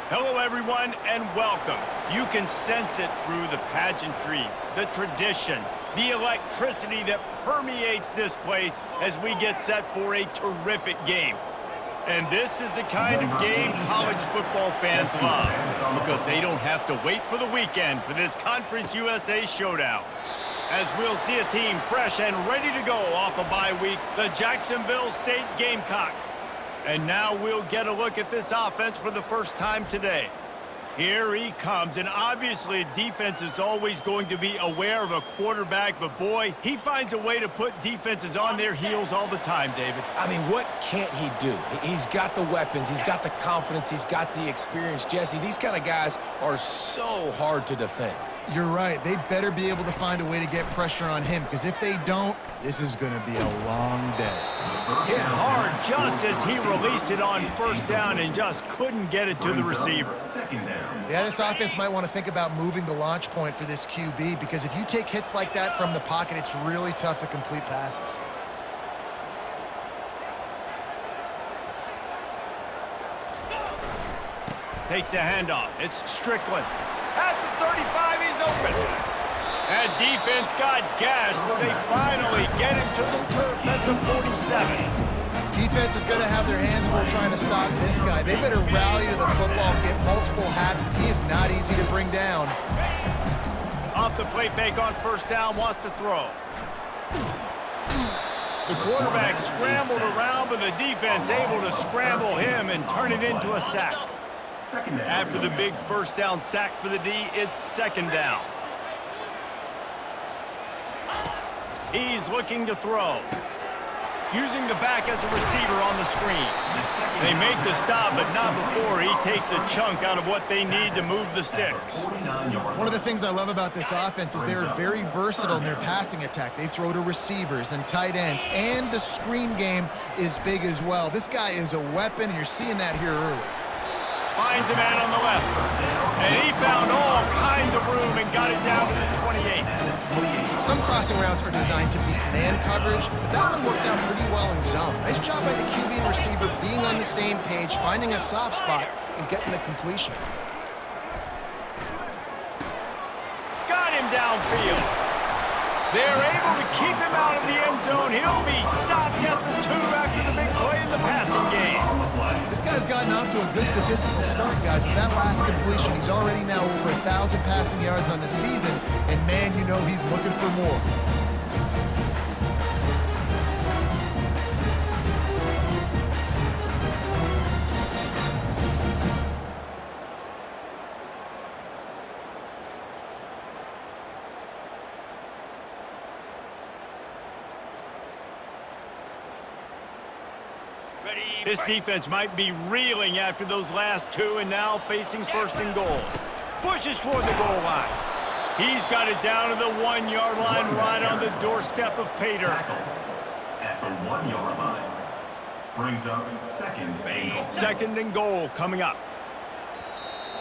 Hello, everyone, and welcome. You can sense it through the pageantry, the tradition, the electricity that permeates this place as we get set for a terrific game. And this is the kind of game college football fans love because they don't have to wait for the weekend for this Conference USA showdown. As we'll see a team fresh and ready to go off a bye week, the Jacksonville State Gamecocks. And now we'll get a look at this offense for the first time today. Here he comes, and obviously defense is always going to be aware of a quarterback, but boy, he finds a way to put defenses on their heels all the time, David. I mean, what can't he do? He's got the weapons, he's got the confidence, he's got the experience. Jesse, these kind of guys are so hard to defend. You're right. They better be able to find a way to get pressure on him, because if they don't, this is going to be a long day. Hit hard just as he released it on first down and just couldn't get it to the receiver. Yeah, this offense might want to think about moving the launch point for this QB, because if you take hits like that from the pocket, it's really tough to complete passes. Takes the handoff. It's Strickland. At the 35, he's open. That defense got gashed, but they finally get him to the turf at the 47. Defense is going to have their hands full trying to stop this guy. They better rally to the football and get multiple hats, because he is not easy to bring down. Off the play fake on first down, wants to throw. The quarterback scrambled around, but the defense able to scramble him and turn it into a sack. After the big first down sack for the D, it's second down. He's looking to throw. Using the back as a receiver on the screen. They make the stop, but not before he takes a chunk out of what they need to move the sticks. One of the things I love about this offense is they're very versatile in their passing attack. They throw to receivers and tight ends, and the screen game is big as well. This guy is a weapon, and you're seeing that here early. Finds a man on the left. And he found all kinds of room and got it down to the 28. Some crossing routes are designed to beat man coverage, but that one worked out pretty well in zone. Nice job by the QB and receiver being on the same page, finding a soft spot, and getting the completion. Got him downfield. They're able to keep him out of the end zone. He'll be stopped at the 2 after the big play in the passing game. This guy's gotten off to a good statistical start, guys. With that last completion, he's already now over 1,000 passing yards on the season, and man, you know he's looking for more. This defense might be reeling after those last 2 and now facing first and goal. Pushes toward the goal line. He's got it down to the 1-yard line right on the doorstep of Pater. At the 1-yard line. Brings up Second and goal coming up.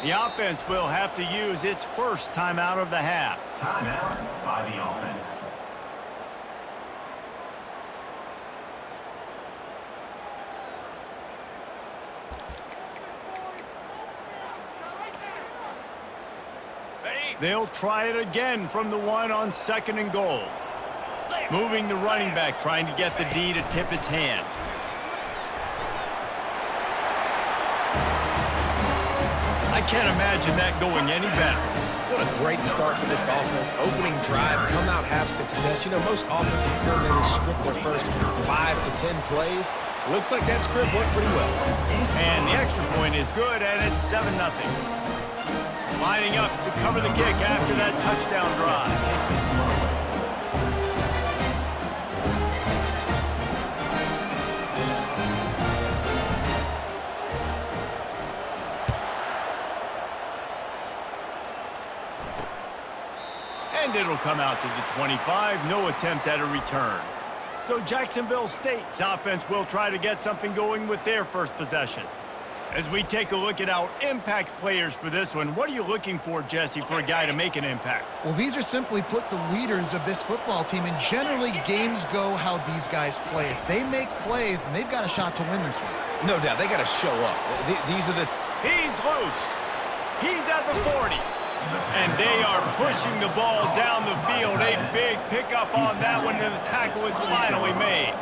The offense will have to use its first timeout of the half. Timeout by the offense. They'll try it again from the 1 on second and goal. Moving the running back, trying to get the D to tip its hand. I can't imagine that going any better. What a great start for this offense. Opening drive, come out, have success. You know, most offensive coordinators script their first 5 to 10 plays. Looks like that script worked pretty well. And the extra point is good, and it's 7-0. Lining up to cover the kick after that touchdown drive. And it'll come out to the 25. No attempt at a return. So Jacksonville State's offense will try to get something going with their first possession. As we take a look at our impact players for this one, what are you looking for, Jesse, for a guy to make an impact? Well, these are simply put the leaders of this football team, and generally games go how these guys play. If they make plays, then they've got a shot to win this one. No doubt, they got to show up. These are the He's loose. He's at the 40. And they are pushing the ball down the field. A big pickup on that one, and the tackle is finally made.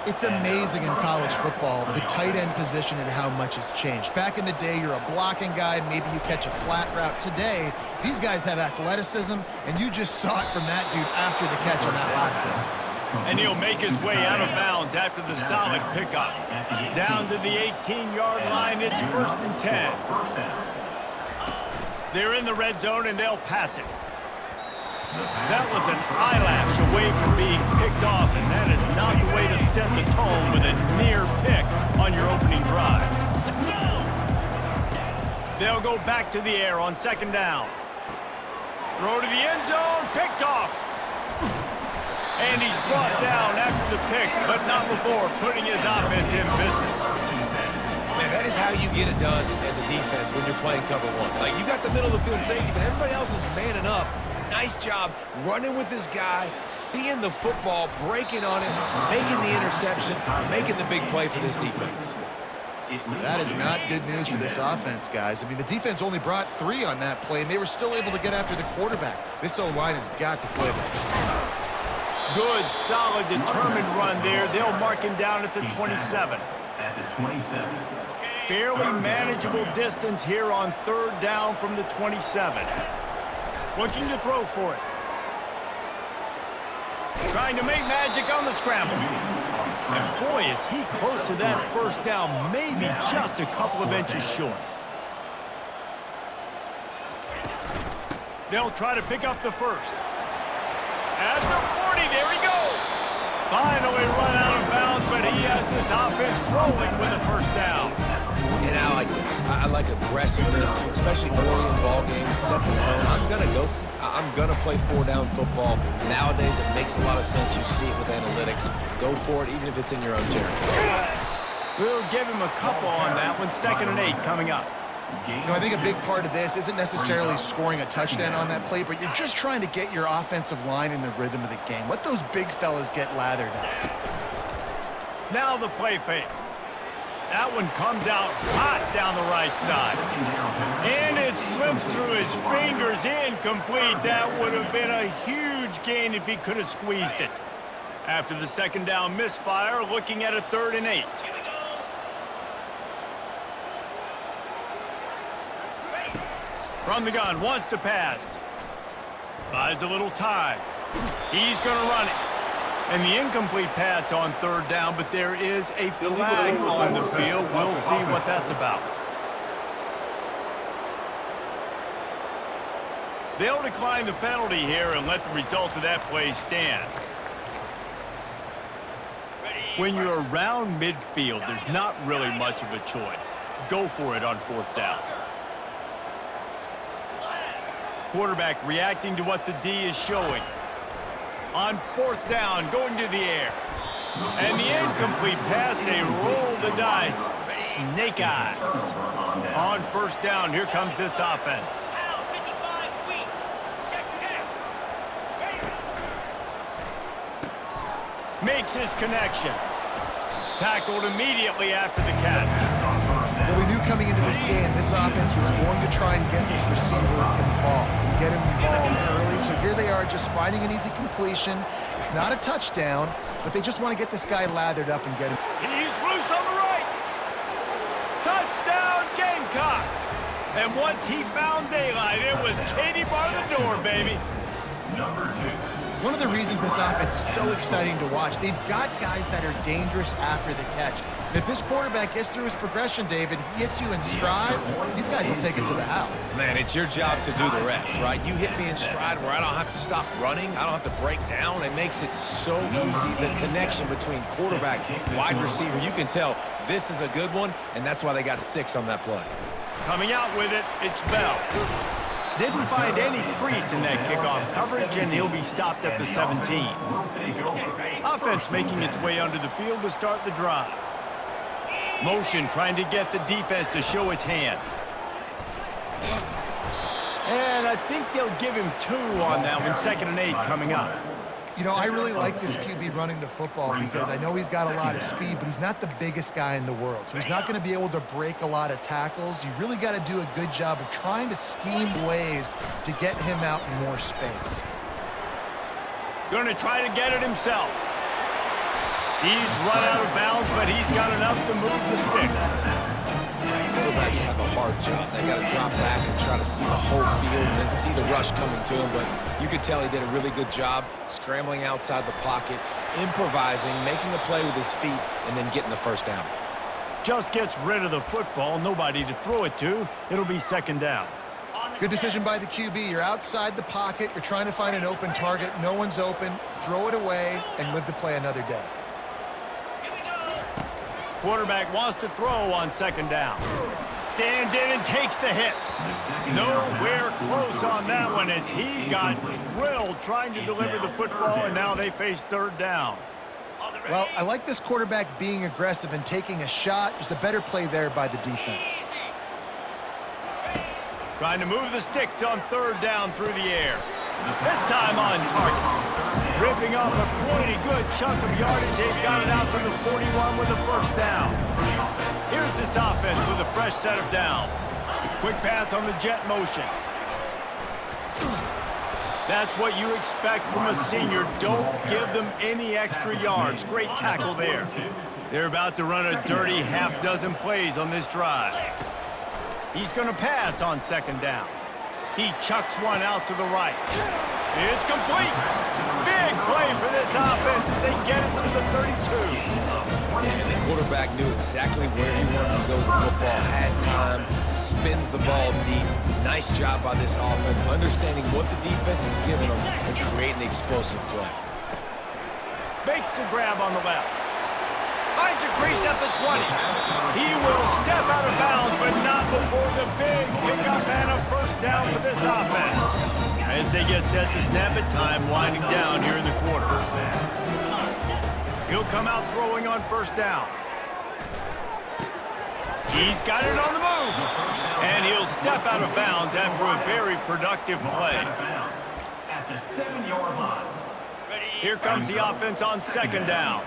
It's amazing in college football, the tight end position and how much has changed. Back in the day, you're a blocking guy, maybe you catch a flat route. Today, these guys have athleticism, and you just saw it from that dude after the catch on that last one. And he'll make his way out of bounds after the solid pickup. Down to the 18-yard line, it's 1st and 10. They're in the red zone, and they'll pass it. That was an eyelash away from being picked off, and that is not the way to set the tone with a near pick on your opening drive. They'll go back to the air on 2nd down. Throw to the end zone, picked off. And he's brought down after the pick, but not before putting his offense in business. Man, that is how you get it done as a defense when you're playing cover one. Like, you got the middle of the field safety, but everybody else is manning up. Nice job running with this guy, seeing the football, breaking on it, making the interception, making the big play for this defense. That is not good news for this offense, guys. I mean, the defense only brought 3 on that play, and they were still able to get after the quarterback. This O-line has got to play better. Good, solid, determined run there. They'll mark him down at the 27. At the 27. Fairly manageable distance here on 3rd down from the 27. Looking to throw for it. Trying to make magic on the scramble. And boy, is he close to that 1st down, maybe just a couple of inches short. They'll try to pick up the 1st. At the 40, there he goes. Finally run out of bounds, but he has this offense rolling with a 1st down. And I like this. I like aggressiveness, especially early in ball games. Set the tone. I'm going to go for it. I'm going to play 4-down football. Nowadays, it makes a lot of sense. You see it with analytics. Go for it, even if it's in your own territory. We'll give him a couple on that one. 2nd and 8 coming up. You know, I think a big part of this isn't necessarily scoring a touchdown on that play, but you're just trying to get your offensive line in the rhythm of the game. Let those big fellas get lathered up. Now the play fake. That one comes out hot down the right side. And it slips through his fingers, incomplete. That would have been a huge gain if he could have squeezed it. After the 2nd down misfire, looking at a 3rd and 8. From the gun, wants to pass. Buys a little time. He's going to run it. And the incomplete pass on 3rd down, but there is a flag on the field. We'll see what that's about. They'll decline the penalty here and let the result of that play stand. When you're around midfield, there's not really much of a choice. Go for it on 4th down. Quarterback reacting to what the D is showing. On 4th down, going to the air. And the incomplete pass, they roll the dice. Snake eyes. On 1st down, here comes this offense. Makes his connection. Tackled immediately after the catch. Well, we knew coming into this game, this offense was going to try and get this receiver involved and get him involved early. So here they are just finding an easy completion. It's not a touchdown, but they just want to get this guy lathered up and get him. He's loose on the right. Touchdown, Gamecocks. And once he found daylight, it was Katie bar the door, baby. Number 2. One of the reasons this offense is so exciting to watch, they've got guys that are dangerous after the catch. And if this quarterback gets through his progression, David, he hits you in stride, these guys will take it to the house. Man, it's your job to do the rest, right? You hit me in stride where I don't have to stop running. I don't have to break down. It makes it so easy. The connection between quarterback, wide receiver, you can tell this is a good one, and that's why they got 6 on that play. Coming out with it, it's Bell. Didn't find any crease in that kickoff coverage, and he'll be stopped at the 17. Offense making its way onto the field to start the drive. Motion trying to get the defense to show his hand. And I think they'll give him 2 on that one. 2nd and 8 coming up. You know, I really like this QB running the football because I know he's got a lot of speed, but he's not the biggest guy in the world. So he's not going to be able to break a lot of tackles. You really got to do a good job of trying to scheme ways to get him out in more space. Going to try to get it himself. He's run out of bounds, but he's got enough to move the sticks. Quarterbacks have a hard job. They got to drop back and try to see the whole field and then see the rush coming to him. But you could tell he did a really good job scrambling outside the pocket, improvising, making a play with his feet, and then getting the first down. Just gets rid of the football, nobody to throw it to. It'll be second down. Good decision by the QB. You're outside the pocket. You're trying to find an open target. No one's open. Throw it away and live to play another day. Quarterback wants to throw on second down. Stands in and takes the hit. Nowhere close on that one as he got drilled trying to deliver the football, and now they face third down. Well, I like this quarterback being aggressive and taking a shot. Just a better play there by the defense. Trying to move the sticks on third down through the air. This time on target. Ripping off a pretty good chunk of yardage. They've got it out to the 41 with the first down. Here's this offense with a fresh set of downs. Quick pass on the jet motion. That's what you expect from a senior. Don't give them any extra yards. Great tackle there. They're about to run a dirty half-dozen plays on this drive. He's going to pass on second down. He chucks one out to the right. It's complete. Big play for this offense as they get it to the 32. And the quarterback knew exactly where he wanted to go with the football, had time, spins the ball deep. Nice job by this offense, understanding what the defense is giving them and creating the explosive play. Makes the grab on the left. Finds a crease at the 20. He will step out of bounds, but not before the big pickup and a first down for this offense. As they get set to snap it, time winding down here in the quarter. He'll come out throwing on first down. He's got it on the move. And he'll step out of bounds after a very productive play. At the 7-yard line. Here comes the offense on second down.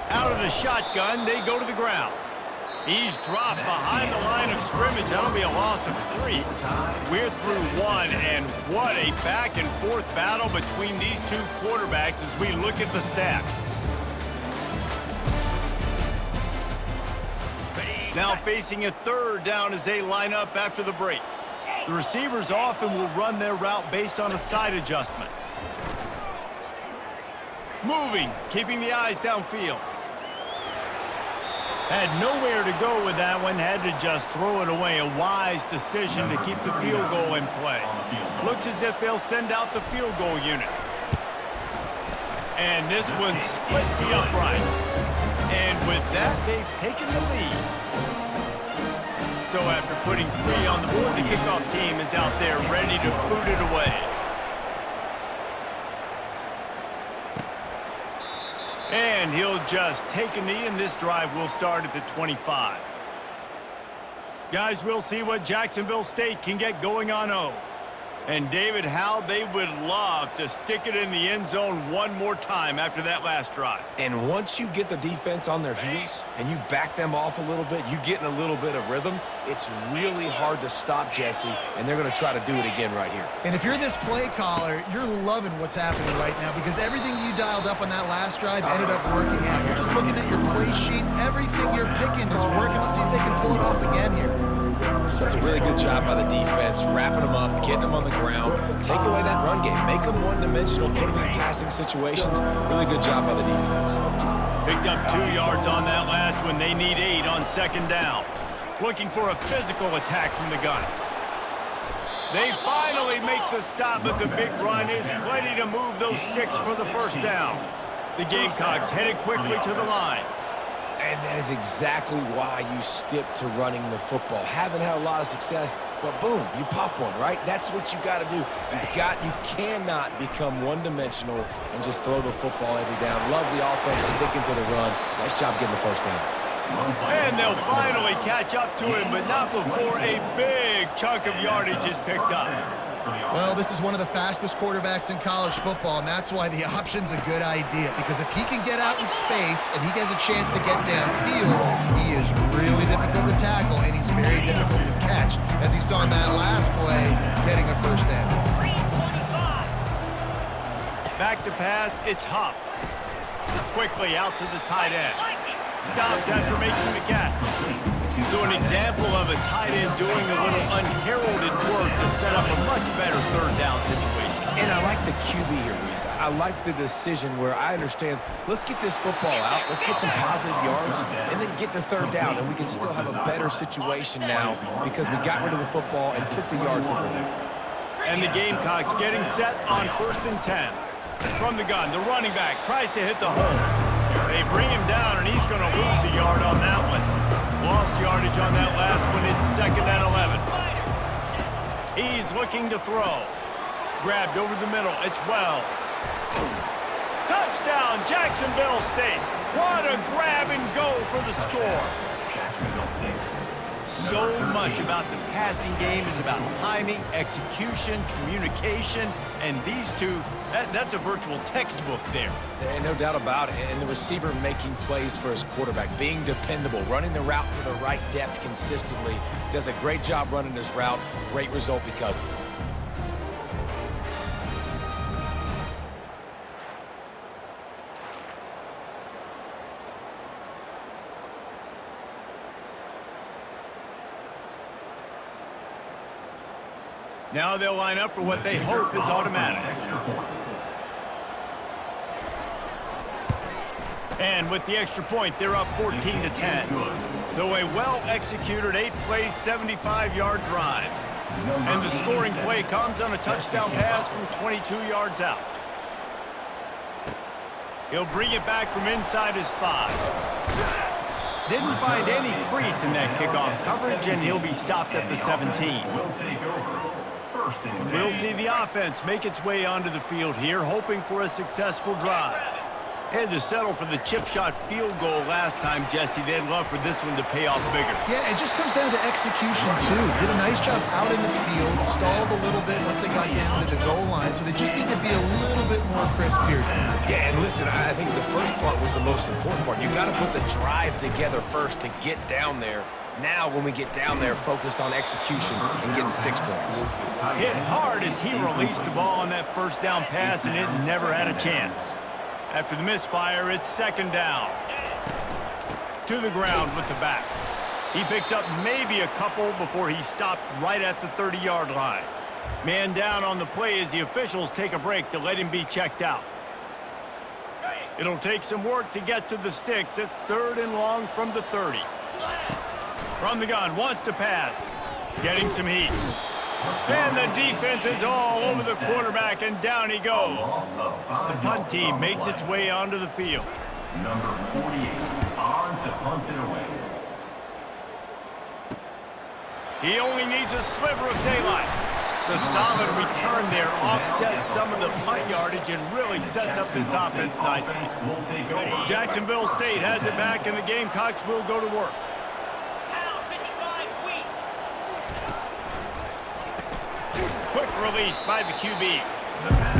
Out of the shotgun, they go to the ground. He's dropped behind the line of scrimmage. That'll be a loss of 3. We're through 1, and what a back-and-forth battle between these two quarterbacks as we look at the stats. Now facing a third down as they line up after the break. The receivers often will run their route based on a side adjustment. Moving, keeping the eyes downfield. Had nowhere to go with that one, had to just throw it away. A wise decision to keep the field goal in play. Looks as if they'll send out the field goal unit. And this one splits the uprights. And with that, they've taken the lead. So after putting 3 on the board, the kickoff team is out there ready to boot it away. And he'll just take a knee, and this drive will start at the 25. Guys, we'll see what Jacksonville State can get going on O. And David, how they would love to stick it in the end zone one more time after that last drive. And once you get the defense on their heels and you back them off a little bit, you get in a little bit of rhythm, it's really hard to stop Jesse, and they're going to try to do it again right here. And if you're this play caller, you're loving what's happening right now because everything you dialed up on that last drive ended up working out. You're just looking at your play sheet. Everything you're picking is working. Let's see if they can pull it off again here. That's a really good job by the defense, wrapping them up, getting them on the ground, take away that run game, make them one-dimensional, put them in passing situations. Really good job by the defense. Picked up 2 yards on that last one. They need 8 on second down. Looking for a physical attack from the gun. They finally make the stop, but the big run is plenty to move those sticks for the first down. The Gamecocks headed quickly to the line. And that is exactly why you stick to running the football. Haven't had a lot of success, but boom, you pop one, right? That's what you got to do. You cannot become one-dimensional and just throw the football every down. Love the offense sticking to the run. Nice job getting the first down. And they'll finally catch up to him, but not before a big chunk of yardage is picked up. Well, this is one of the fastest quarterbacks in college football, and that's why the option's a good idea, because if he can get out in space and he has a chance to get downfield, he is really difficult to tackle, and he's very difficult to catch, as you saw in that last play, getting a first down. Back to pass, it's Huff. Quickly out to the tight end. Stopped after making the catch. So an example of a tight end doing a little unheralded work to set up a much better third down situation. And I like the QB here, Reese. I like the decision where I understand, let's get this football out, let's get some positive yards, and then get to third down, and we can still have a better situation now because we got rid of the football and took the yards that were there. And the Gamecocks getting set on 1st and 10. From the gun, the running back tries to hit the hole. They bring him down, and he's going to lose a yard on that one. Lost yardage on that last one. It's 2nd and 11. He's looking to throw. Grabbed over the middle. It's Wells. Touchdown, Jacksonville State. What a grab and go for the score. Jacksonville State. So much about the passing game is about timing, execution, communication, and these two, that's a virtual textbook there. And no doubt about it. And the receiver making plays for his quarterback, being dependable, running the route to the right depth consistently. Does a great job running his route. Great result because of it. Now they'll line up for what they hope is automatic. And with the extra point, they're up 14-10. So a well-executed 8-play, 75-yard drive. And the scoring play comes on a touchdown pass from 22 yards out. He'll bring it back from inside his 5. Didn't find any crease in that kickoff coverage, and he'll be stopped at the 17. We'll see the offense make its way onto the field here, hoping for a successful drive. Had to settle for the chip shot field goal last time, Jesse. They'd love for this one to pay off bigger. Yeah, it just comes down to execution, too. Did a nice job out in the field, stalled a little bit once they got down to the goal line, so they just need to be a little bit more crisp here. Yeah, and listen, I think the first part was the most important part. You got to put the drive together first to get down there. Now, when we get down there, focus on execution and getting 6 points. Hit hard as he released the ball on that first down pass, and it never had a chance. After the misfire, it's 2nd down. To the ground with the back. He picks up maybe a couple before he stopped right at the 30-yard line. Man down on the play as the officials take a break to let him be checked out. It'll take some work to get to the sticks. It's 3rd and long from the 30. From the gun, wants to pass. Getting some heat. And the defense is all over the quarterback, and down he goes. The punt team makes its way onto the field. Number 48, on to punt it away. He only needs a sliver of daylight. The solid return there offsets some of the punt yardage and really sets up this offense nicely. Jacksonville State has it back, and the Gamecocks will go to work. Quick release by the QB.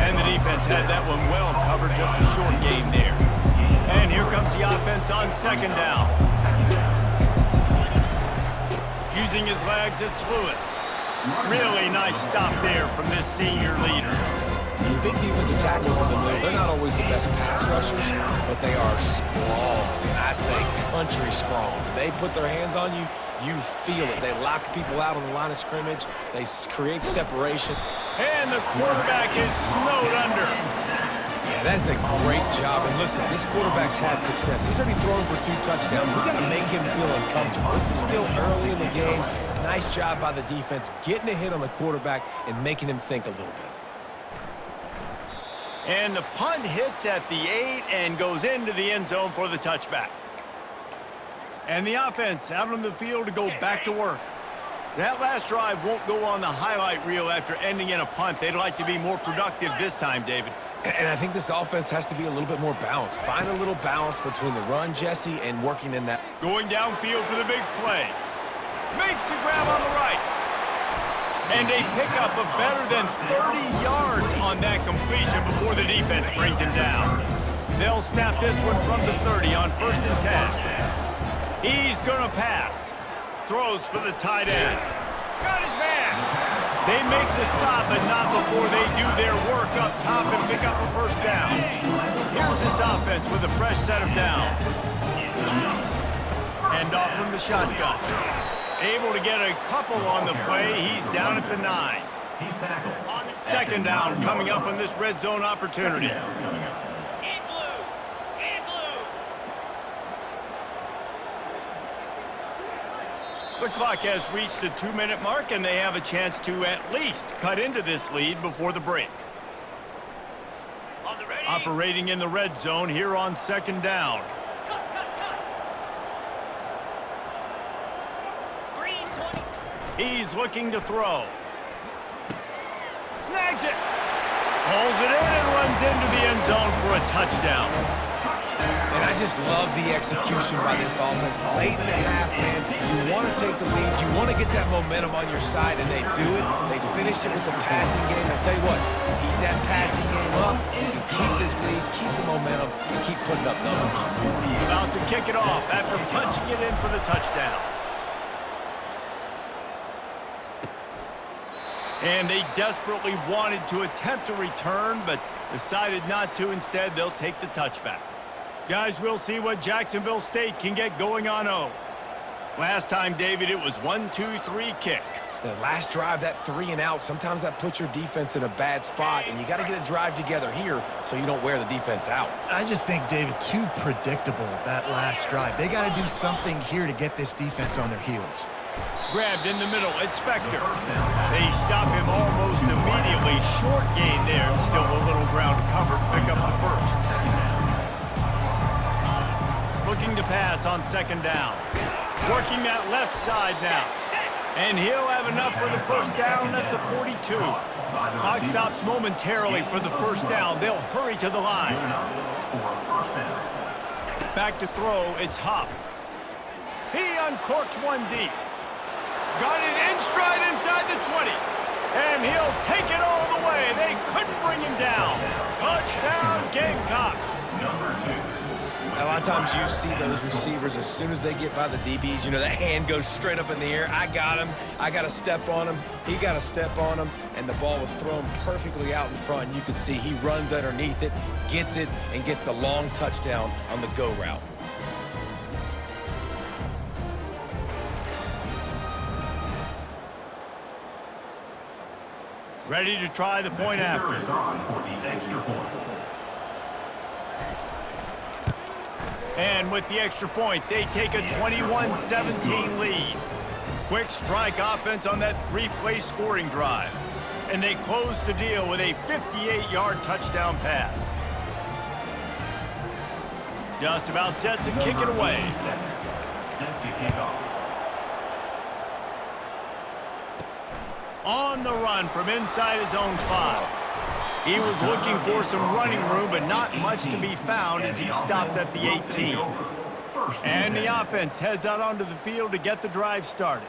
And the defense had that one well covered, just a short game there. And here comes the offense on 2nd down. Using his legs, it's Lewis. Really nice stop there from this senior leader. The big defensive tackles in the middle, they're not always the best pass rushers, but they are strong. And I say country strong. When they put their hands on you, you feel it. They lock people out on the line of scrimmage. They create separation. And the quarterback is snowed under. Yeah, that's a great job. And listen, this quarterback's had success. He's already thrown for 2 touchdowns. We've got to make him feel uncomfortable. This is still early in the game. Nice job by the defense, getting a hit on the quarterback and making him think a little bit. And the punt hits at the 8 and goes into the end zone for the touchback. And the offense out on the field to go back to work. That last drive won't go on the highlight reel after ending in a punt. They'd like to be more productive this time, David. And I think this offense has to be a little bit more balanced. Find a little balance between the run, Jesse, and working in that. Going downfield for the big play. Makes the grab on the right. And a pickup of better than 30 yards on that completion before the defense brings him down. They'll snap this one from the 30 on 1st and 10. He's going to pass. Throws for the tight end. Got his man. They make the stop, but not before they do their work up top and pick up a 1st down. Here's this offense with a fresh set of downs. Hand off from the shotgun. Able to get a couple on the play. He's down at the 9. He's tackled. 2nd down coming up on this red zone opportunity. The clock has reached the 2-minute mark, and they have a chance to at least cut into this lead before the break. Operating in the red zone here on 2nd down. He's looking to throw. Snags it. Pulls it in and runs into the end zone for a touchdown. And I just love the execution by this offense. Late in the half, man, you want to take the lead. You want to get that momentum on your side, and they do it. They finish it with the passing game. I'll tell you what, keep that passing game up. You can keep this lead, keep the momentum, and keep putting up numbers. About to kick it off after punching it in for the touchdown. And they desperately wanted to attempt a return, but decided not to. Instead, they'll take the touchback. Guys, we'll see what Jacksonville State can get going on 0. Last time, David, it was 1-2-3 kick. The last drive, that 3 and out, sometimes that puts your defense in a bad spot, and you got to get a drive together here so you don't wear the defense out. I just think, David, too predictable, that last drive. They got to do something here to get this defense on their heels. Grabbed in the middle, it's Spector. They stop him almost immediately. Short gain there, still a little ground to cover to pick up the 1st. Looking to pass on 2nd down. Working that left side now. And he'll have enough for the 1st down at the 42. Clock stops momentarily for the 1st down. They'll hurry to the line. Back to throw, it's Huff. He uncorks one deep. Got it in stride inside the 20. And he'll take it all the way. They couldn't bring him down. Touchdown, Gamecocks. A lot of times you see those receivers, as soon as they get by the DBs, you know, that hand goes straight up in the air. I got him. I got to step on him. He got to step on him. And the ball was thrown perfectly out in front. You can see he runs underneath it, gets it, and gets the long touchdown on the go route. Ready to try the point after. Is on for the extra point. And with the extra point, they take a 21-17 lead. Quick strike offense on that 3-play scoring drive. And they close the deal with a 58-yard touchdown pass. Just about set to kick it away. Set to kick off. On the run from inside his own 5. He was looking for some running room, but not much to be found as he stopped at the 18. And the offense heads out onto the field to get the drive started.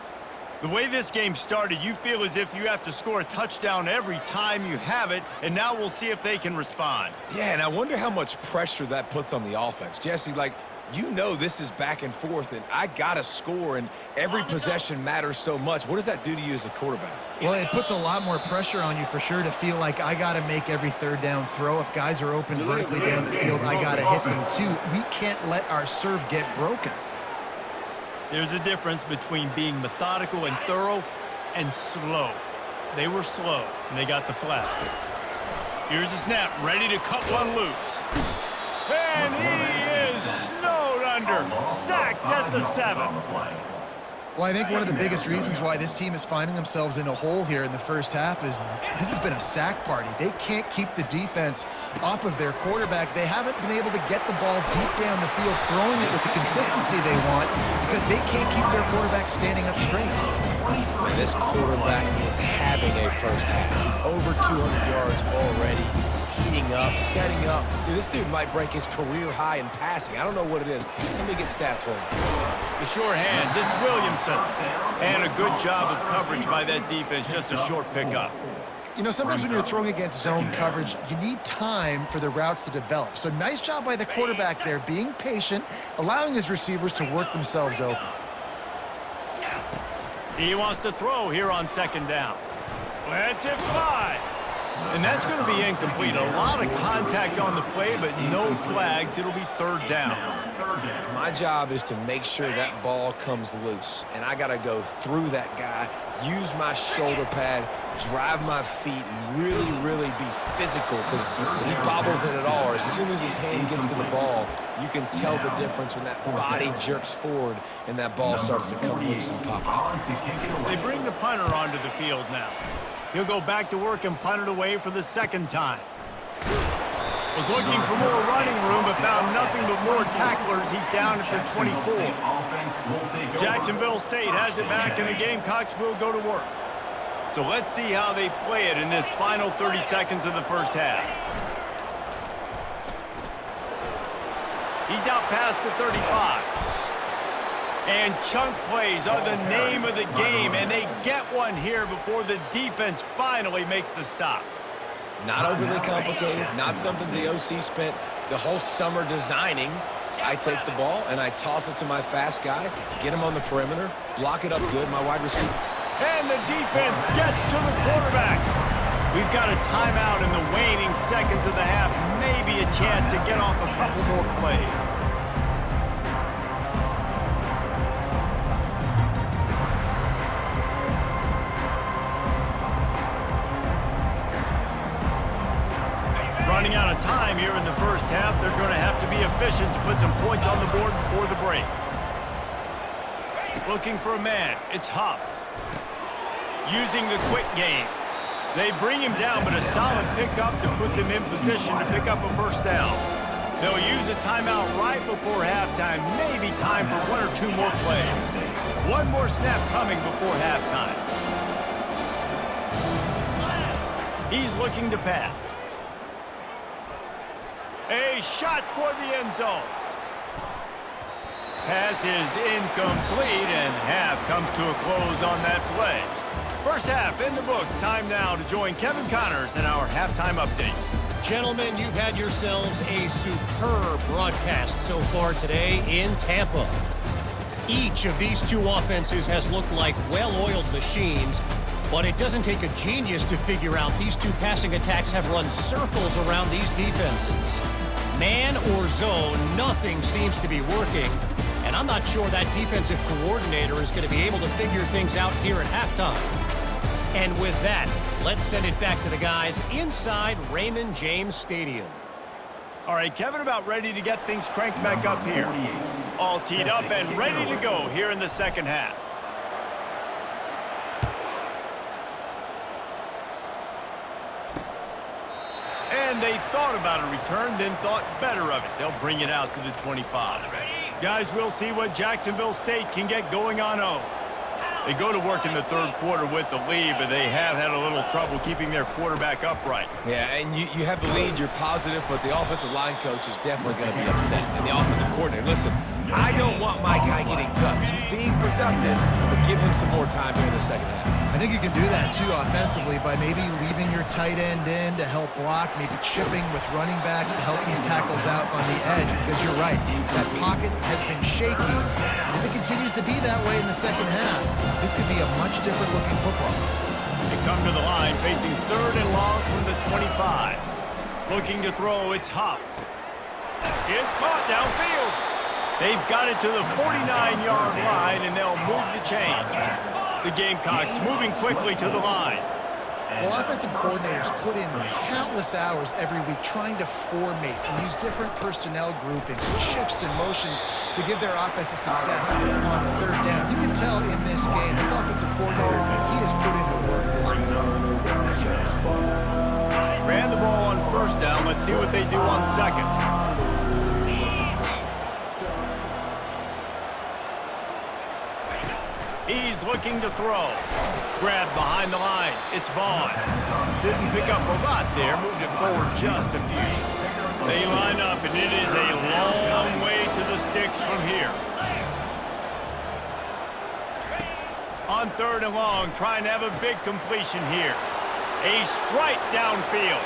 The way this game started, you feel as if you have to score a touchdown every time you have it, and now we'll see if they can respond. Yeah, and I wonder how much pressure that puts on the offense. Jesse, like, you know this is back and forth, and I got to score, and every possession matters so much. What does that do to you as a quarterback? Well, it puts a lot more pressure on you for sure to feel like I got to make every 3rd down throw. If guys are open vertically down the field, I got to hit them too. We can't let our serve get broken. There's a difference between being methodical and thorough and slow. They were slow, and they got the flag. Here's the snap, ready to cut one loose. And he is snowed under, sacked at the 7. Well, I think one of the biggest reasons why this team is finding themselves in a hole here in the first half is this has been a sack party. They can't keep the defense off of their quarterback. They haven't been able to get the ball deep down the field, throwing it with the consistency they want because they can't keep their quarterback standing up straight. And this quarterback is having a first half. He's over 200 yards already. heating up, setting up. Dude, this dude might break his career high in passing. I don't know what it is. Somebody get stats for him. The sure hands, it's Williamson. And a good job of coverage by that defense, just a short pickup. You know, sometimes when you're throwing against zone coverage, you need time for the routes to develop. So nice job by the quarterback there, being patient, allowing his receivers to work themselves open. He wants to throw here on second down. Let's it fly. And that's going to be incomplete. A lot of contact on the play, but no flags. It'll be third down. My job is to make sure that ball comes loose. And I got to go through that guy, use my shoulder pad, drive my feet, and really be physical. Because if he bobbles it at all, or as soon as his hand gets to the ball, you can tell the difference when that body jerks forward and that ball starts to come loose and pop out. They bring the punter onto the field now. He'll go back to work and punt it away for the second time. Was looking for more running room, but found nothing but more tacklers. He's down at the 24. Jacksonville State has it back, and the Gamecocks will go to work. So let's see how they play it in this final 30 seconds of the first half. He's out past the 35. And chunk plays are the name of the game, and they get one here before the defense finally makes the stop. Not overly complicated, not something the OC spent the whole summer designing. I take the ball and I toss it to my fast guy, get him on the perimeter, block it up good, my wide receiver. And the defense gets to the quarterback. We've got a timeout in the waning seconds of the half, maybe a chance to get off a couple more plays. Running out of time here in the first half, they're going to have to be efficient to put some points on the board before the break. Looking for a man, it's Huff. Using the quick game. They bring him down, but a solid pickup to put them in position to pick up a first down. They'll use a timeout right before halftime, maybe time for one or two more plays. One more snap coming before halftime. He's looking to pass. A shot toward the end zone. Pass is incomplete, and half comes to a close on that play. First half in the books. Time now to join Kevin Connors in our halftime update. Gentlemen, you've had yourselves a superb broadcast so far today in Tampa. Each of these two offenses has looked like well-oiled machines, but it doesn't take a genius to figure out these two passing attacks have run circles around these defenses. Man or zone, nothing seems to be working, and I'm not sure that defensive coordinator is going to be able to figure things out here at halftime. And with that, let's send it back to the guys inside Raymond James Stadium. All right, Kevin, about ready to get things cranked back up here. All teed up and ready to go here in the second half. And they thought about a return, then thought better of it. They'll bring it out to the 25. Guys, we'll see what Jacksonville State can get going on 0. They go to work in the third quarter with the lead, but they have had a little trouble keeping their quarterback upright. Yeah, and you have the lead, you're positive, but the offensive line coach is definitely going to be upset. And the offensive coordinator, listen, I don't want my guy getting touched. He's being productive, but give him some more time here in the second half. I think you can do that, too, offensively, by maybe leaving your tight end in to help block, maybe chipping with running backs to help these tackles out on the edge, because you're right, that pocket has been shaky. And if it continues to be that way in the second half, this could be a much different looking football. They come to the line facing third and long from the 25. Looking to throw, it's Huff. It's caught downfield. They've got it to the 49-yard line, and they'll move the chains. The Gamecocks moving quickly to the line. Well, offensive coordinators put in countless hours every week trying to formate and use different personnel groupings, shifts and motions to give their offensive success on third down. You can tell in this game, this offensive coordinator, he has put in the work this week. Ran the ball on first down. Let's see what they do on second. He's looking to throw. Grab behind the line. It's Vaughn. Didn't pick up a lot there. Moved it forward just a few. They line up, and it is a long way to the sticks from here. On 3rd and long, trying to have a big completion here. A strike downfield.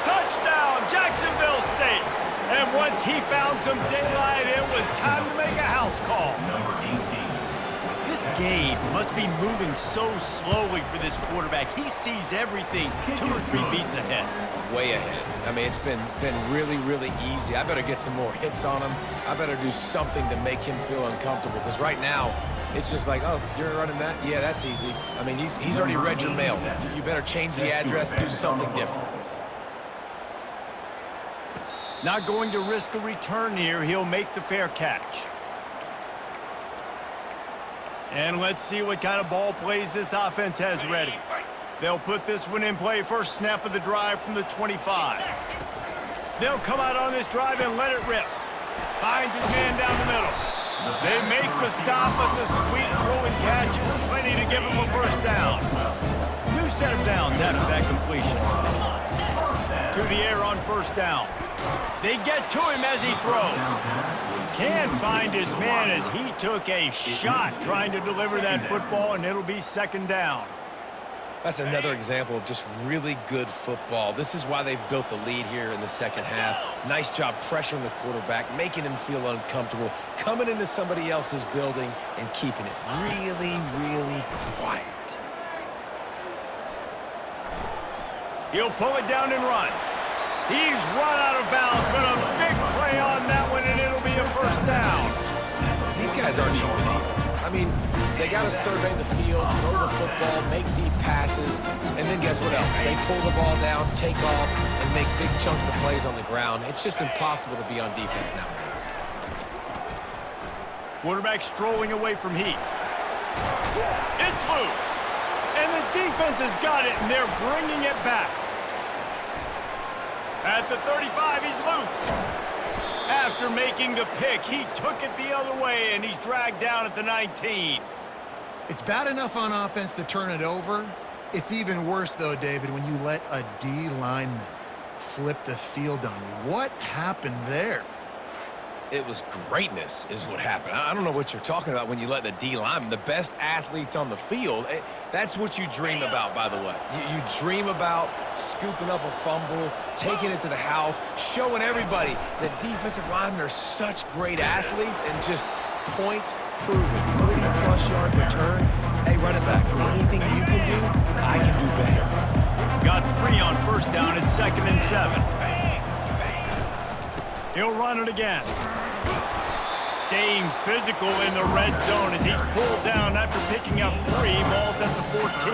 Touchdown, Jacksonville State. And once he found some daylight, it was time to make a house call. Number 18. This game must be moving so slowly for this quarterback. He sees everything 2 or 3 beats ahead. Way ahead. I mean, it's been really, really easy. I better get some more hits on him. I better do something to make him feel uncomfortable, because right now, it's just like, oh, you're running that? Yeah, that's easy. I mean, he's already read your mail. You better change the address, do something different. Not going to risk a return here. He'll make the fair catch. And let's see what kind of ball plays this offense has ready. They'll put this one in play. First snap of the drive from the 25. They'll come out on this drive and let it rip. Find his man down the middle. They make the stop, but the sweet throw and catch is plenty to give him a first down. New set of downs after that completion. To the air on first down. They get to him as he throws. Can't find his man as he took a shot trying to deliver that football, and it'll be 2nd down. That's another example of just really good football. This is why they've built the lead here in the 2nd half. Nice job pressuring the quarterback, making him feel uncomfortable, coming into somebody else's building and keeping it really, really quiet. He'll pull it down and run. He's run out of bounds, but a big play on that one, and it'll be a first down. These guys aren't human either. I mean, they got to survey the field, throw the football, make deep passes, and then guess what else? They pull the ball down, take off, and make big chunks of plays on the ground. It's just impossible to be on defense nowadays. Quarterback strolling away from heat. It's loose. And the defense has got it, and they're bringing it back. At the 35, he's loose. After making the pick, he took it the other way, and he's dragged down at the 19. It's bad enough on offense to turn it over. It's even worse, though, David, when you let a D lineman flip the field on you. What happened there? It was greatness is what happened. I don't know what you're talking about when you let the D lineman, the best athletes on the field. That's what you dream about, by the way. You dream about scooping up a fumble, taking it to the house, showing everybody that defensive linemen are such great athletes, and just point proven 40-plus yard return. Hey, running back, anything you can do, I can do better. Got 3 on first down and 2nd and 7. He'll run it again. Staying physical in the red zone as he's pulled down after picking up 3. Ball's at the 14.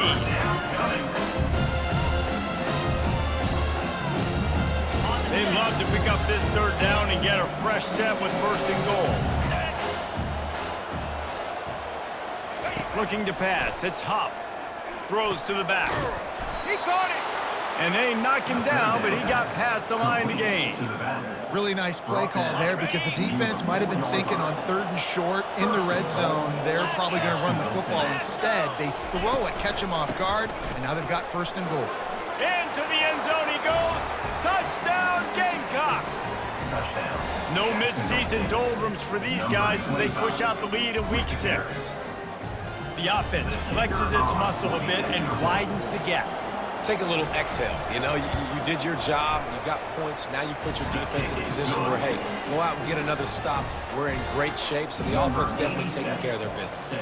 They'd love to pick up this 3rd down and get a fresh set with 1st and goal. Looking to pass. It's Huff. Throws to the back. He caught it. And they knock him down, but he got past the line to gain. Really nice play call there, because the defense might have been thinking on 3rd and short in the red zone, they're probably going to run the football. Instead, they throw it, catch him off guard, and now they've got 1st and goal. Into the end zone he goes. Touchdown, Gamecocks. Touchdown. No midseason doldrums for these guys as they push out the lead in Week 6. The offense flexes its muscle a bit and widens the gap. Take a little exhale. You know, you did your job. You got points. Now you put your defense in a position where, hey, go out and get another stop. We're in great shape, so the offense definitely taking care of their business.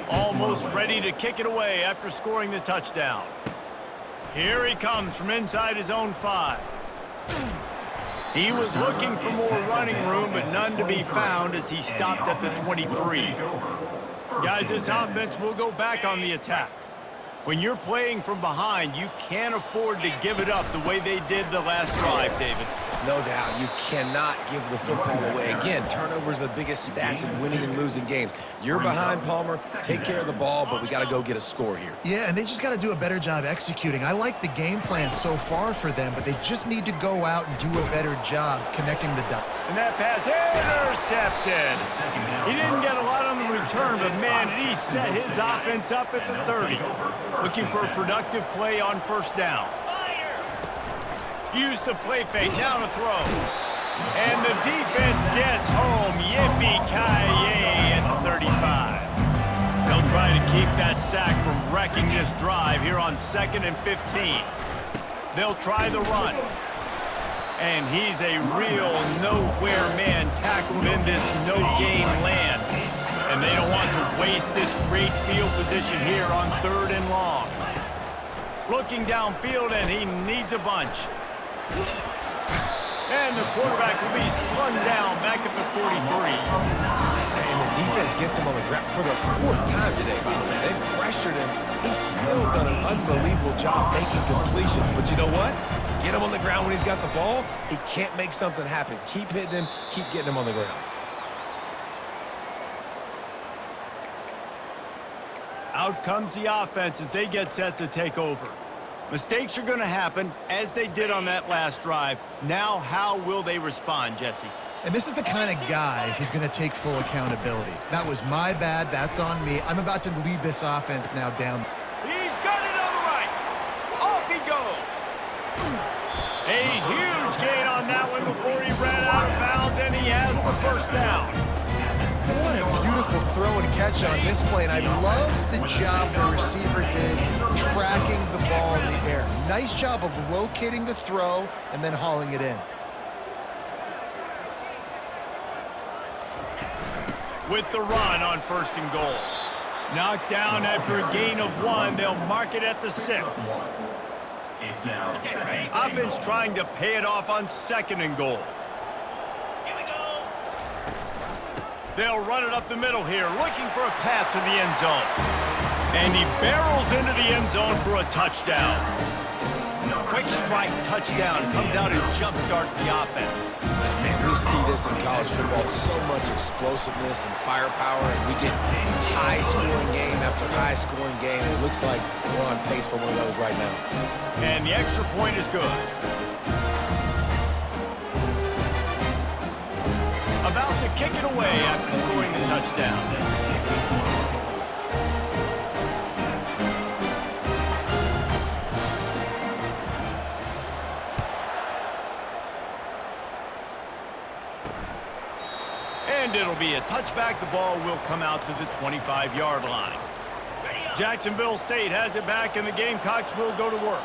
Almost ready to kick it away after scoring the touchdown. Here he comes from inside his own 5. He was looking for more running room, but none to be found as he stopped at the 23. Guys, this offense will go back on the attack. When you're playing from behind, you can't afford to give it up the way they did the last drive, David. No doubt. You cannot give the football away. Again, turnovers are the biggest stats in winning and losing games. You're behind, Palmer. Take care of the ball, but we got to go get a score here. Yeah, and they just got to do a better job executing. I like the game plan so far for them, but they just need to go out and do a better job connecting the dots. And that pass intercepted. He didn't get a lot on the return, but man, did he set his offense up at the 30. Looking for a productive play on first down. Use the play fake, now to throw. And the defense gets home. Yippee-ki-yay at the 35. They'll try to keep that sack from wrecking this drive here on 2nd and 15. They'll try the run. And he's a real nowhere man tackled in this no-gain land. And they don't want to waste this great field position here on 3rd and long. Looking downfield, and he needs a bunch. And the quarterback will be slung down back at the 43. And the defense gets him on the ground for the 4th time today, by the way. They've pressured him. He's still done an unbelievable job making completions. But you know what? Get him on the ground when he's got the ball. He can't make something happen. Keep hitting him. Keep getting him on the ground. Out comes the offense as they get set to take over. Mistakes are going to happen, as they did on that last drive. Now, how will they respond, Jesse? And this is the kind of guy who's going to take full accountability. That was my bad. That's on me. I'm about to lead this offense now down. He's got it on the right. Off he goes. A huge gain on that one before he ran out of bounds, and he has the first down. What a beautiful throw and catch on this play, and I love the job the receiver did tracking the ball in the air. Nice job of locating the throw and then hauling it in. With the run on 1st and goal. Knocked down after a gain of 1. They'll mark it at the 6. It's now 2nd. Offense trying to pay it off on 2nd and goal. They'll run it up the middle here, looking for a path to the end zone. And he barrels into the end zone for a touchdown. Quick strike touchdown, comes out and jump-starts the offense. Man, we see this in college football, so much explosiveness and firepower, and we get high-scoring game after high-scoring game. It looks like we're on pace for one of those right now. And the extra point is good. About to kick it away after scoring the touchdown. And it'll be a touchback. The ball will come out to the 25-yard line. Jacksonville State has it back, and the Gamecocks will go to work.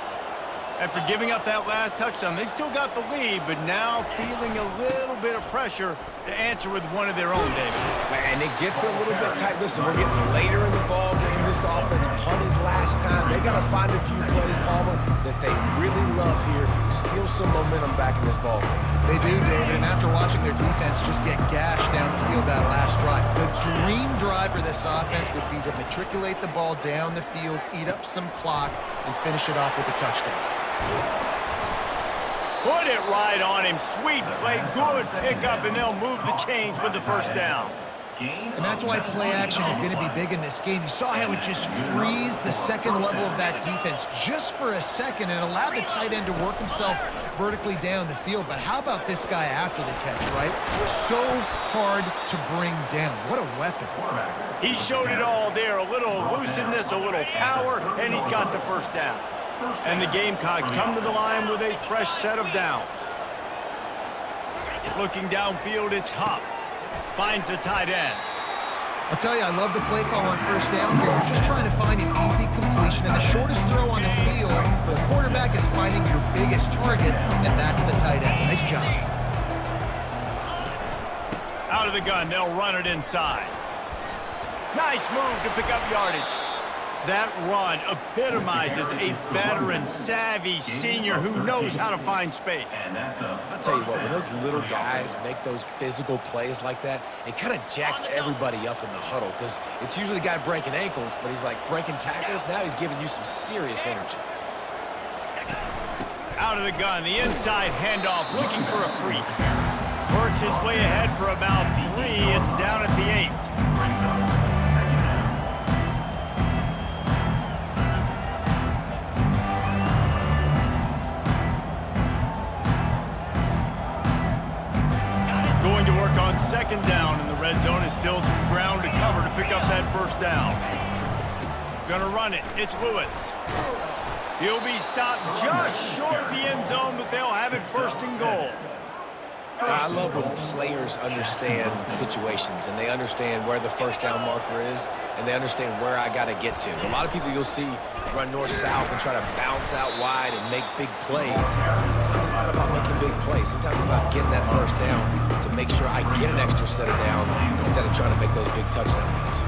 After giving up that last touchdown, they still got the lead, but now feeling a little bit of pressure to answer with one of their own, David. And it gets a little bit tight. Listen, we're getting later in the ball game. This offense punted last time. They got to find a few plays, Palmer, that they really love here. Steal some momentum back in this ball game. They do, David, and after watching their defense just get gashed down the field that last drive, the dream drive for this offense would be to matriculate the ball down the field, eat up some clock, and finish it off with a touchdown. Put it right on him. Sweet play, good pickup, and they'll move the chains with the first down. And that's why play action is going to be big in this game. You saw how it just frees the second level of that defense just for a second and allowed the tight end to work himself vertically down the field. But how about this guy after the catch, right? So hard to bring down. What a weapon. He showed it all there. A little elusiveness, a little power, and he's got the first down. And the Gamecocks come to the line with a fresh set of downs. Looking downfield, it's Huff. Finds the tight end. I'll tell you, I love the play call on first down here. We're just trying to find an easy completion, and the shortest throw on the field for the quarterback is finding your biggest target, and that's the tight end. Nice job. Out of the gun, they'll run it inside. Nice move to pick up yardage. That run epitomizes a veteran, savvy senior who knows how to find space. I'll tell you what, when those little guys make those physical plays like that, it kind of jacks everybody up in the huddle because it's usually the guy breaking ankles, but he's like breaking tackles. Now he's giving you some serious energy. Out of the gun, the inside handoff, looking for a crease. Works his way ahead for about 3. It's down at the 8. Going to work on second down, and the red zone is still some ground to cover to pick up that first down. Gonna run it. It's Lewis. He'll be stopped just short of the end zone, but they'll have it first and goal. I love when players understand situations and they understand where the first down marker is and they understand where I got to get to. A lot of people you'll see run north-south and try to bounce out wide and make big plays. Sometimes it's not about making big plays. Sometimes it's about getting that first down to make sure I get an extra set of downs instead of trying to make those big touchdown runs.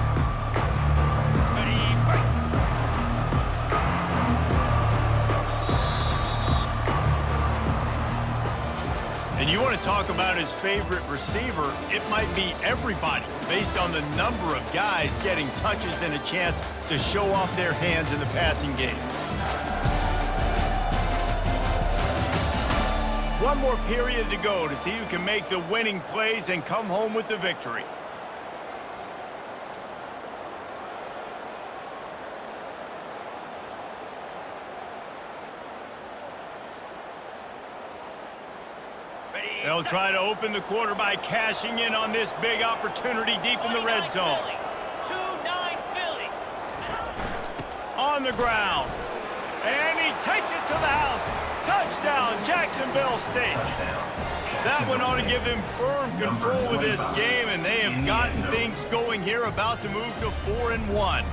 And you want to talk about his favorite receiver, it might be everybody, based on the number of guys getting touches and a chance to show off their hands in the passing game. One more period to go to see who can make the winning plays and come home with the victory. They'll try to open the quarter by cashing in on this big opportunity deep in the red zone. 2-9 Philly. On the ground. And he takes it to the house. Touchdown, Jacksonville State. That one ought to give them firm control of this game, and they have gotten things going here, about to move to 4-1.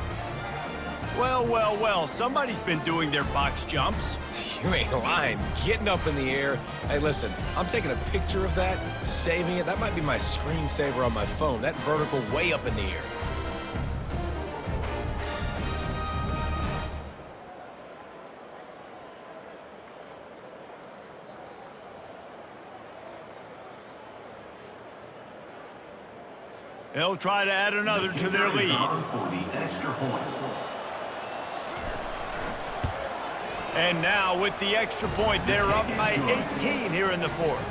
Well, well, well, somebody's been doing their box jumps. You ain't lying. Getting up in the air. Hey, listen, I'm taking a picture of that, saving it. That might be my screensaver on my phone. That vertical way up in the air. They'll try to add another to their lead. For the extra point. And now with the extra point, they're up by 18 here in the fourth.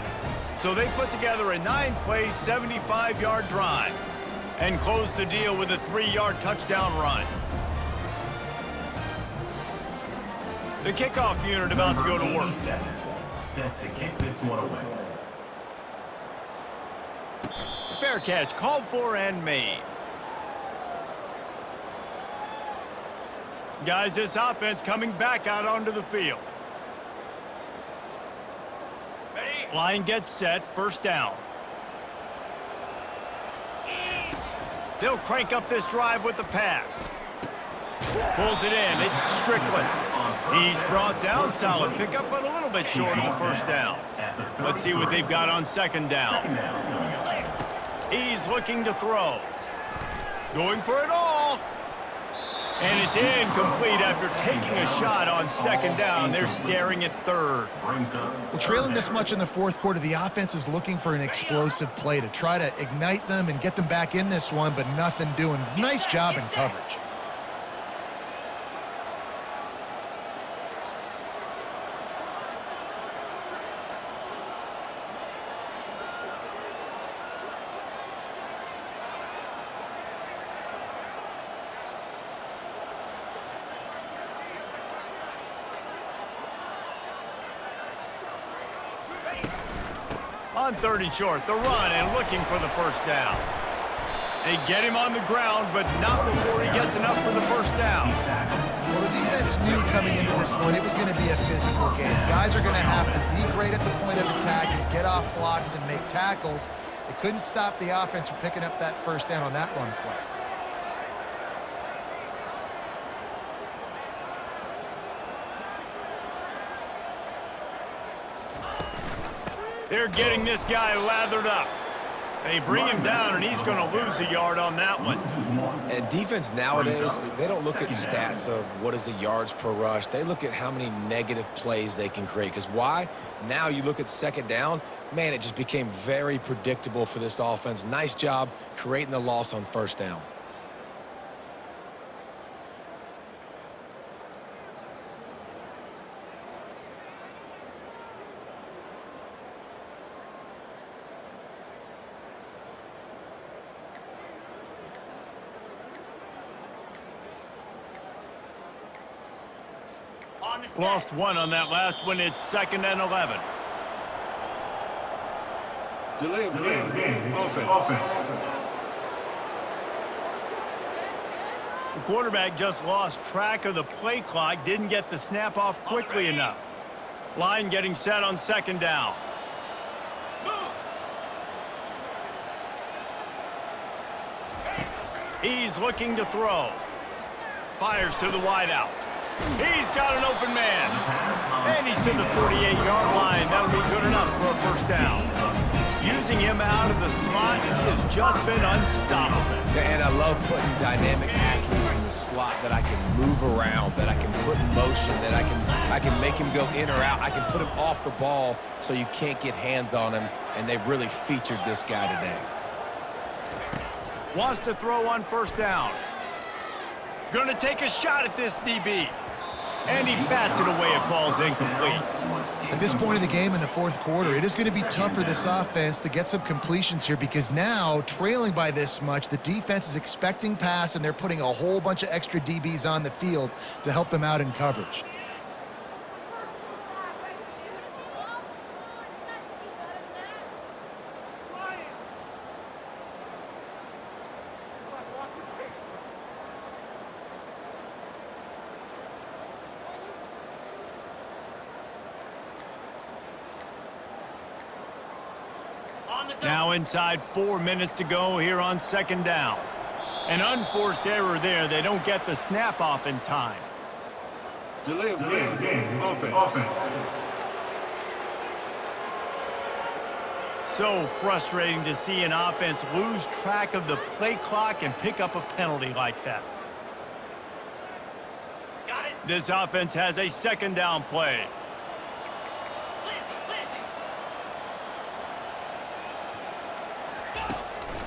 So they put together a 9-play, 75-yard drive and close the deal with a 3-yard touchdown run. The kickoff unit about to go to work. Set to kick this one away. Fair catch, called for and made. Guys, this offense coming back out onto the field. Ready? Line gets set, first down. They'll crank up this drive with the pass. Pulls it in, it's Strickland. He's brought down, solid pickup, but a little bit short of the first down. Let's see what they've got on second down. He's looking to throw. Going for it all. And it's incomplete after taking a shot on second down. They're staring at third. Well, trailing this much in the fourth quarter, the offense is looking for an explosive play to try to ignite them and get them back in this one, but nothing doing. Nice job in coverage. On 30 short, the run and looking for the first down. They get him on the ground, but not before he gets enough for the first down. Well, the defense knew coming into this one it was going to be a physical game. Guys are going to have to be great at the point of attack and get off blocks and make tackles. They couldn't stop the offense from picking up that first down on that run play. They're getting this guy lathered up. They bring him down, and he's going to lose a yard on that one. And defense nowadays, they don't look at stats of what is the yards per rush. They look at how many negative plays they can create. Because why? Now you look at second down, man, it just became very predictable for this offense. Nice job creating the loss on first down. Lost one on that last one. It's 2nd and 11. Delay of game. Offense. The quarterback just lost track of the play clock, didn't get the snap off quickly enough. Line getting set on second down. He's looking to throw. Fires to the wideout. He's got an open man. And he's to the 38-yard line. That'll be good enough for a first down. Using him out of the slot, he has just been unstoppable. And I love putting dynamic athletes in the slot that I can move around, that I can put in motion, that I can make him go in or out. I can put him off the ball so you can't get hands on him, and they've really featured this guy today. Wants to throw on first down. Gonna take a shot at this DB. And he bats it away. It falls incomplete. At this point in the game in the fourth quarter, it is going to be tough for this offense to get some completions here because now, trailing by this much, the defense is expecting pass, and they're putting a whole bunch of extra DBs on the field to help them out in coverage. Now inside 4 minutes to go here on second down. An unforced error there. They don't get the snap off in time. Delay of game. Offense. So frustrating to see an offense lose track of the play clock and pick up a penalty like that. Got it. This offense has a second down play.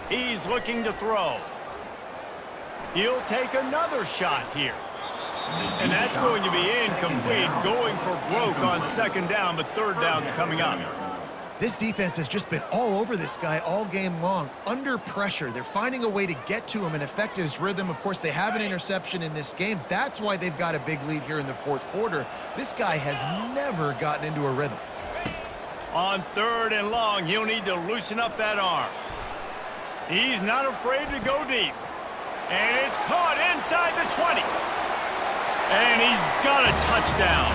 He's looking to throw. He'll take another shot here. And that's going to be incomplete, going for broke on second down, but third down's coming up. This defense has just been all over this guy all game long, under pressure. They're finding a way to get to him and affect his rhythm. Of course, they have an interception in this game. That's why they've got a big lead here in the fourth quarter. This guy has never gotten into a rhythm. On third and long, he'll need to loosen up that arm. He's not afraid to go deep. And it's caught inside the 20. And he's got a touchdown.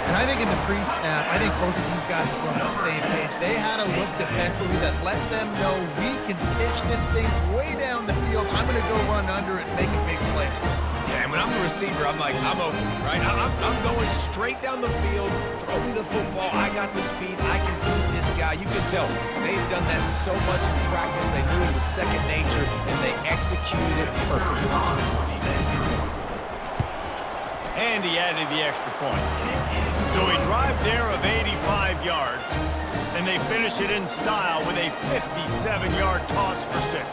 And I think in the pre-snap, I think both of these guys were on the same page. They had a look defensively that let them know we can pitch this thing way down the field. I'm going to go run under it and make a big play. Yeah, and when I'm the receiver, I'm like, I'm open, right? I'm going straight down the field. Throw me the football. I got the speed. I can beat this guy. You can tell they've done that so much in practice. They knew it was second nature, and they executed it perfectly. And he added the extra point. So a drive there of 85 yards, and they finish it in style with a 57-yard toss for 6.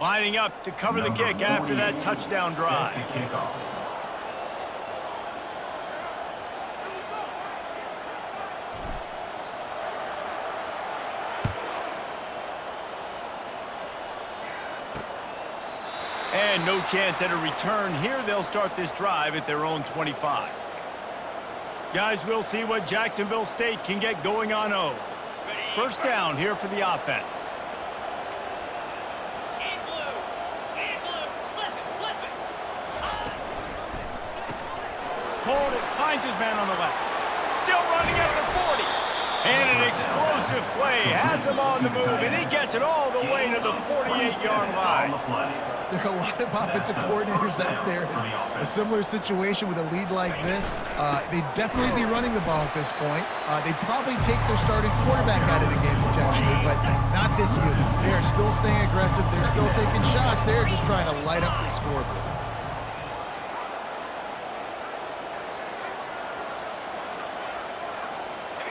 Lining up to cover the kick after that touchdown drive. And no chance at a return here. They'll start this drive at their own 25. Guys, we'll see what Jacksonville State can get going on O. First down here for the offense. Pulled it, finds his man on the left. Still running at the 40. And an explosive play. Has him on the move, and he gets it all the way to the 48-yard line. There are a lot of offensive coordinators out there in a similar situation with a lead like this. They'd definitely be running the ball at this point. They'd probably take their starting quarterback out of the game potentially, but not this year. They are still staying aggressive. They're still taking shots. They're just trying to light up the scoreboard.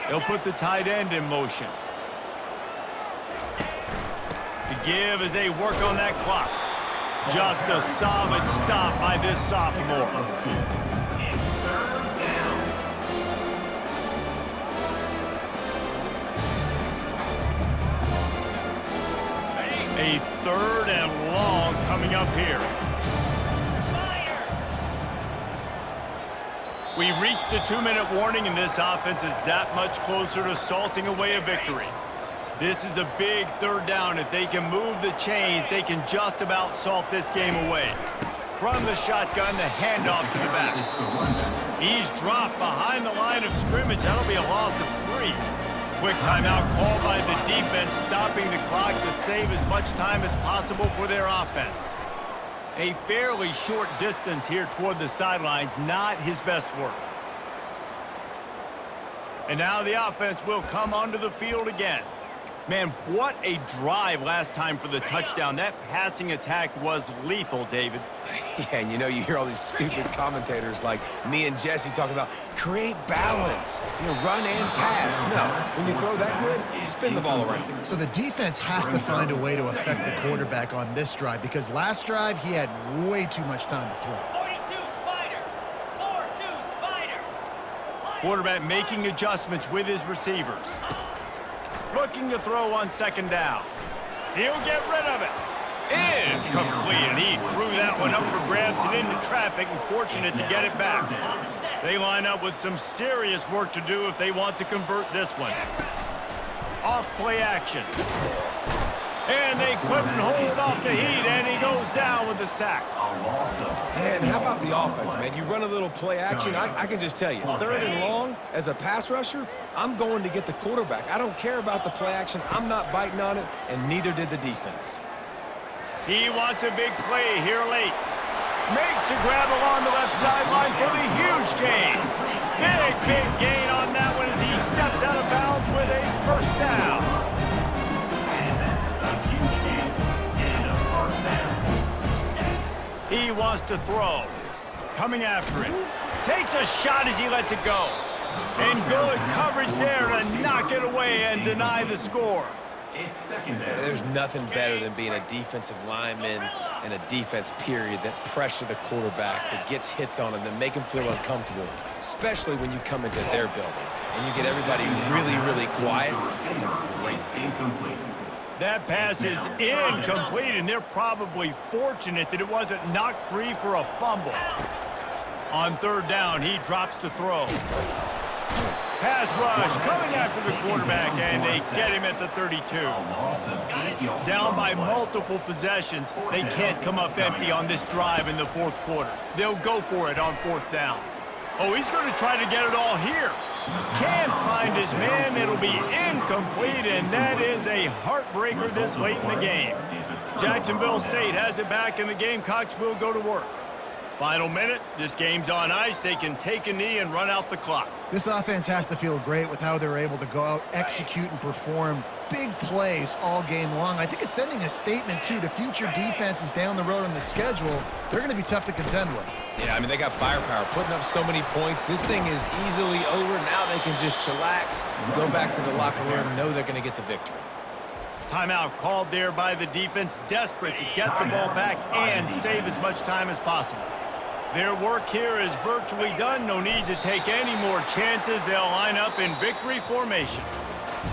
They'll put the tight end in motion. To give as they work on that clock. Just a solid stop by this sophomore. A 3rd and long coming up here. We've reached the 2-minute warning, and this offense is that much closer to salting away a victory. This is a big 3rd down. If they can move the chains, they can just about salt this game away. From the shotgun, the handoff to the back. He's dropped behind the line of scrimmage. That'll be a loss of 3. Quick timeout called by the defense, stopping the clock to save as much time as possible for their offense. A fairly short distance here toward the sidelines, not his best work. And now the offense will come onto the field again. Man, what a drive last time for the touchdown. That passing attack was lethal, David. Yeah, and you know, you hear all these stupid commentators like me and Jesse talking about create balance, run and pass. No, when you throw that good, you spin the ball around. So the defense has to find a way to affect the quarterback on this drive because last drive he had way too much time to throw. 42 Spider. 4-2 Spider. Quarterback making adjustments with his receivers. Looking to throw on 2nd down. He'll get rid of it. Incomplete, and he threw that one up for grabs and into traffic, and fortunate to get it back. They line up with some serious work to do if they want to convert this one. Off play action. And they couldn't hold off the heat, and he goes down with the sack. And how about the offense, man? You run a little play action. I can just tell you, 3rd and long, as a pass rusher, I'm going to get the quarterback. I don't care about the play action. I'm not biting on it, and neither did the defense. He wants a big play here late. Makes the grab along the left sideline for the huge gain. Big gain on that one as he steps out of bounds with a 1st down. He wants to throw. Coming after it. Takes a shot as he lets it go. And good coverage there to knock it away and deny the score. There's nothing better than being a defensive lineman and a defense period that pressure the quarterback, that gets hits on him, that make him feel uncomfortable, especially when you come into their building and you get everybody really, really quiet. It's a great feeling. That pass is incomplete, and they're probably fortunate that it wasn't knocked free for a fumble. On 3rd down, he drops to throw. Pass rush coming after the quarterback, and they get him at the 32. Down by multiple possessions, they can't come up empty on this drive in the 4th quarter. They'll go for it on 4th down. Oh, he's going to try to get it all here. Can't find his man. It'll be incomplete, and that is a heartbreaker this late in the game. Jacksonville State has it back, and the Gamecocks will go to work. Final minute. This game's on ice. They can take a knee and run out the clock. This offense has to feel great with how they're able to go out, execute, and perform big plays all game long. I think it's sending a statement, too, to future defenses down the road on the schedule. They're going to be tough to contend with. Yeah, I mean, they got firepower, putting up so many points. This thing is easily over. Now they can just chillax, go back to the locker room, know they're going to get the victory. Timeout called there by the defense, desperate to get the ball back and save as much time as possible. Their work here is virtually done. No need to take any more chances. They'll line up in victory formation.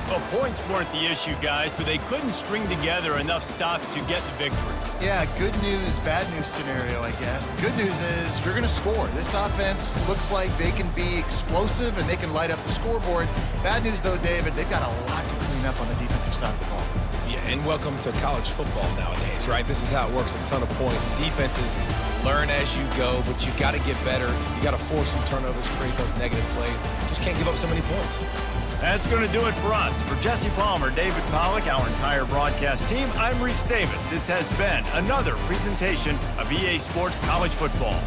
Well, points weren't the issue, guys, but they couldn't string together enough stops to get the victory. Yeah, good news, bad news scenario, I guess. Good news is you're going to score. This offense looks like they can be explosive and they can light up the scoreboard. Bad news, though, David, they've got a lot to clean up on the defensive side of the ball. Yeah, and welcome to college football nowadays, right? This is how it works, a ton of points. Defenses learn as you go, but you got to get better. You got to force some turnovers, create those negative plays. Just can't give up so many points. That's going to do it for us. For Jesse Palmer, David Pollack, our entire broadcast team, I'm Reese Davis. This has been another presentation of EA Sports College Football.